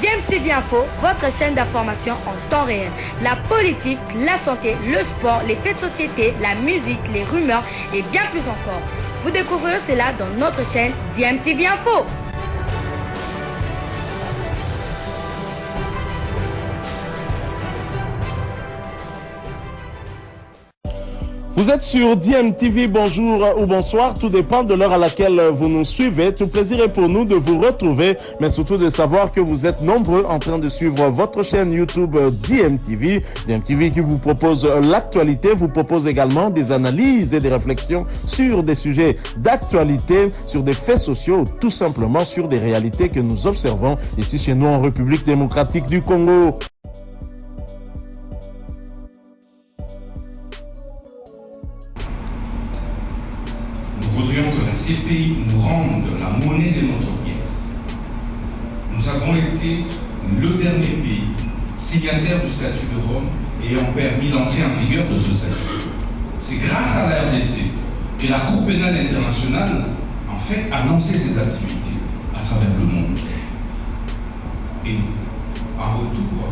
DMTV Info, votre chaîne d'information en temps réel. La politique, la santé, le sport, les faits de société, la musique, les rumeurs et bien plus encore. Vous découvrirez cela dans notre chaîne DMTV Info. Vous êtes sur DMTV, bonjour ou bonsoir, tout dépend de l'heure à laquelle vous nous suivez. Tout plaisir est pour nous de vous retrouver, mais surtout de savoir que vous êtes nombreux en train de suivre votre chaîne YouTube DMTV. DMTV qui vous propose l'actualité, vous propose également des analyses et des réflexions sur des sujets d'actualité, sur des faits sociaux, tout simplement sur des réalités que nous observons ici chez nous en République démocratique du Congo. Nous voudrions que la CPI nous rende la monnaie de notre pièce. Nous avons été le dernier pays signataire du statut de Rome ayant permis l'entrée en vigueur de ce statut. C'est grâce à la RDC que la Cour pénale internationale en fait a lancé ses activités à travers le monde. Et en retour,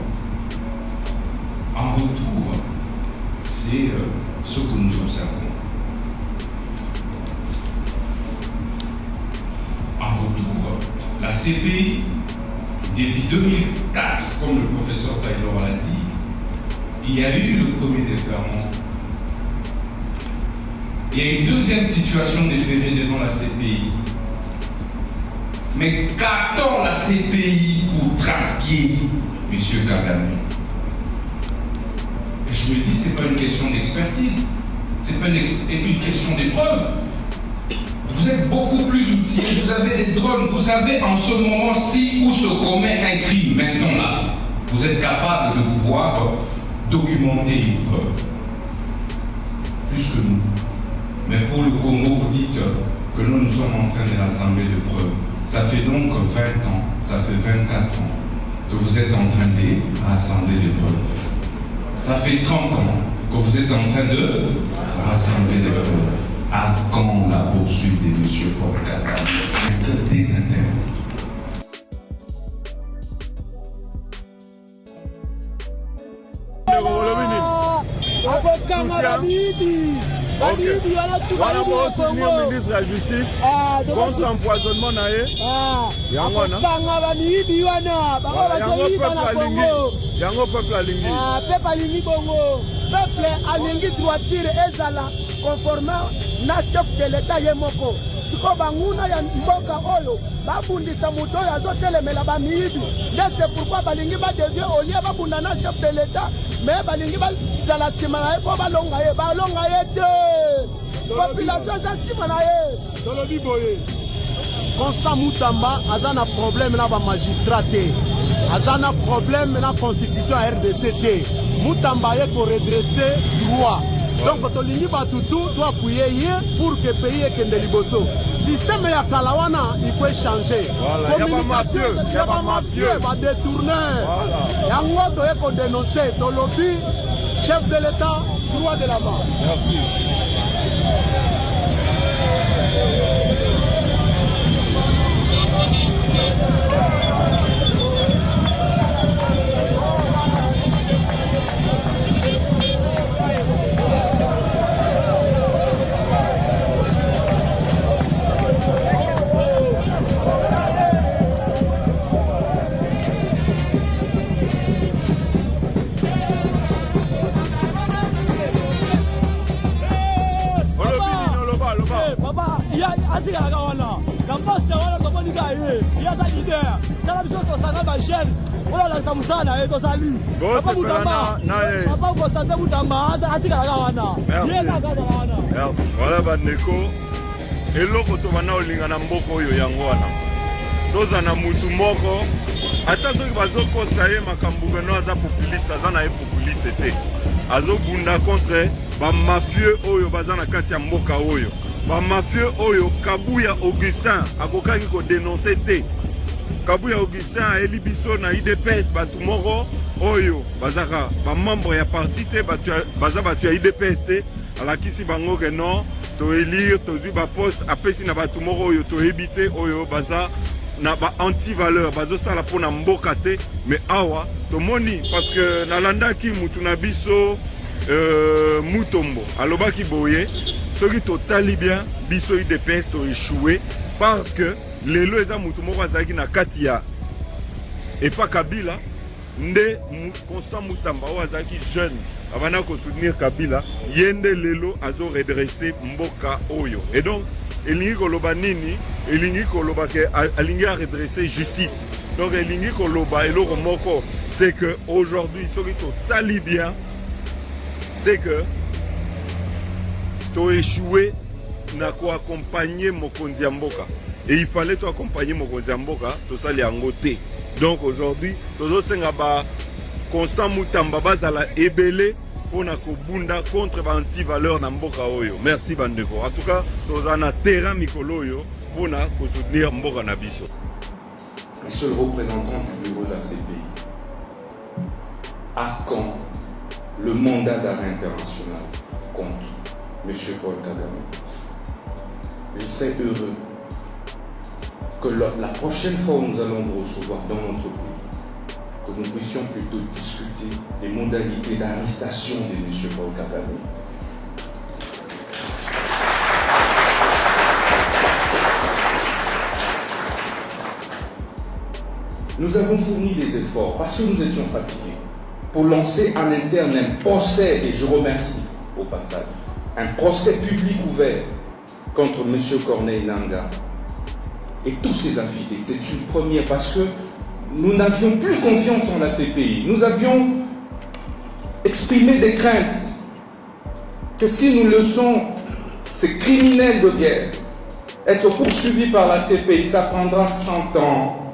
c'est ce que nous observons. En retour, la CPI, depuis 2004, comme le professeur Taylor l'a dit, il y a eu le premier déferlement. Il y a une deuxième situation déférée devant la CPI. Mais qu'attend la CPI pour traquer M. Kagame? Et je me dis, ce n'est pas une question d'expertise, ce n'est pas une question d'épreuve. Vous êtes beaucoup plus outillés, vous avez des drones, vous savez en ce moment-ci où se commet un crime, maintenant là, vous êtes capable de pouvoir documenter une preuve. Plus que nous. Mais pour le Congo, vous dites que nous sommes en train de rassembler des preuves. Ça fait donc 20 ans, ça fait 24 ans que vous êtes en train de rassembler des preuves. Ça fait 30 ans que vous êtes en train de rassembler des preuves. À quand la poursuite de M. Paul Kagame? Désinterrompt. Voilà pour soutenir le ministre de la Justice contre l'empoisonnement. Peuple alingi droiture ezala conformément na chef de l'État yemoko. Siko banguna ya mboka oyo babundisa muto oyo azotelemela bamiyibi. C'est pourquoi balingi badevie olie babunda na chef de l'État mais balingi bazala nsima na ye po balonga ye te. Population eza nsima na ye. Tolobi boye Constant Mutamba aza na problème na bamagistrat te. Aza na problème na constitution ya RDC te. Mutamba ye pour redresser droit. Donc tolingi batutu toi appuyer pour que pays ekende liboso. Système ya kalawana il faut changer. Communication il y a pas mafieux, va détourner. Yango to eko dénoncer to lobby chef de l'État droit de la main. Merci. Voilà bandeko eloko tobana olinga na mboko oyo yango wana toza na mutu moko ata soki bazokosa ye makambo beno aza populiste aza na ye populiste te azobunda contre bamafieux oyo baza na kati ya mboka oyo bamafieux oyo Kabuya Augustin akokaki kodenonse te. Kabuya Augustin aeli biso na IDPS batu moko oyo bazaka bamembre ya parti te baza batu ya IDPS te alakisi bango ke non to élire tozwi ba poste apesi na batu moko oyo to ebite oyo baza na ba anti-valeur bazosala mpona mboka te mais awa tomoni parce que nalandaki mutu na biso Mutombo alobaki boye soki totali bien biso UDPS to échoué parce que lelo eza mutu moko azalaki na kati ya epa Kabila nde Constant Mutamba oyo azalaki jeune abana kosoutenir Kabila yende lelo azo redresser mboka oyo et donc elingi koloba nini elingi koloba ke alingi a redresser justice donc elingi koloba eloko moko c'est que aujourd'hui soki totali bien c'est que tu échoué na ko accompagner mokonzi ya mboka et il fallait to accompagner mokonzi ya mboka to sali yango te donc aujourd'hui tozo senga ba Constant Mutamba bazala ebele pona ko bunda contre ba anti-valeur na mboka oyo. Merci bandeko. En tout cas toza na terrain mikolo oyo pona ko soutenir mboka na biso. Monsieur le représentant du bureau de la CPI, à quand le mandat d'arrêt international contre M. Paul Kagame? Je serais heureux que la prochaine fois où nous allons vous recevoir dans notre pays, que nous puissions plutôt discuter des modalités d'arrestation de M. Paul Kagame. Nous avons fourni des efforts parce que nous étions fatigués pour lancer en interne un procès, et je remercie au passage, un procès public ouvert contre M. Corneille Nangaa et tous ses affidés. C'est une première parce que nous n'avions plus confiance en la CPI. Nous avions exprimé des craintes que si nous laissons ces criminels de guerre être poursuivis par la CPI, ça prendra 100 ans.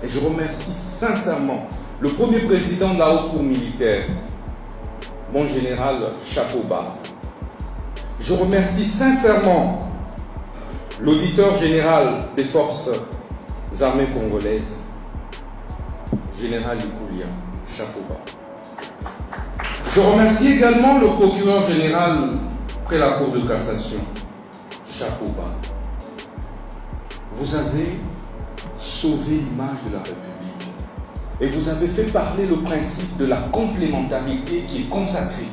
Et je remercie sincèrement le premier président de la haute cour militaire, mon général chapeau bas. Je remercie sincèrement l'auditeur général des forces armées congolaises, général Likulia, chapeau bas. Je remercie également le procureur général près la Cour de cassation, chapeau bas. Vous avez sauvé l'image de la République et vous avez fait parler le principe de la complémentarité qui est consacré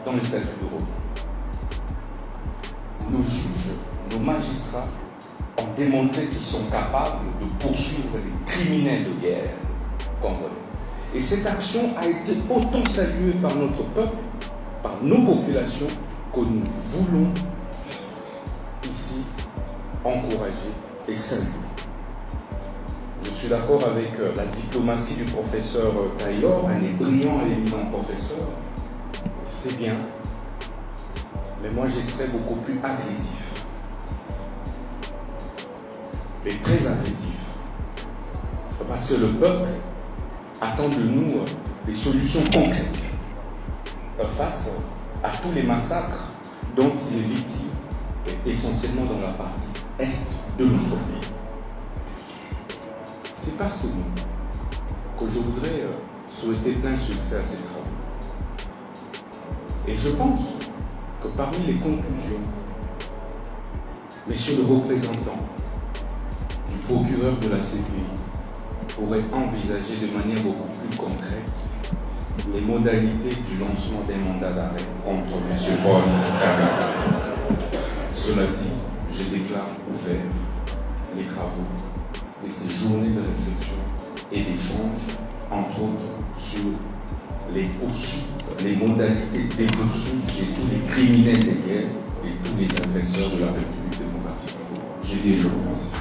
dans le statut de Rome. Nos juges, nos magistrats ont démontré qu'ils sont capables de poursuivre les criminels de guerre congolais. Et cette action a été autant saluée par notre peuple, par nos populations, que nous voulons ici encourager et saluer. Je suis d'accord avec la diplomatie du professeur Taylor, un brillant et éminent professeur. C'est bien, mais moi je serais beaucoup plus agressif. Et très agressif. Parce que le peuple attend de nous des solutions concrètes face à tous les massacres dont il est victime, essentiellement dans la partie est de notre pays. C'est par ces mots que je voudrais souhaiter plein succès à ces travaux. Et je pense que parmi les conclusions, Monsieur le représentant du procureur de la CPI pourrait envisager de manière beaucoup plus concrète les modalités du lancement des mandats d'arrêt contre M. Paul Kagame. Cela dit, je déclare ouvert les travaux de ces journées de réflexion et d'échange, entre autres sur les poursuites, les modalités des poursuites de tous les criminels de guerre et tous les agresseurs de la République démocratique. Je vous remercie.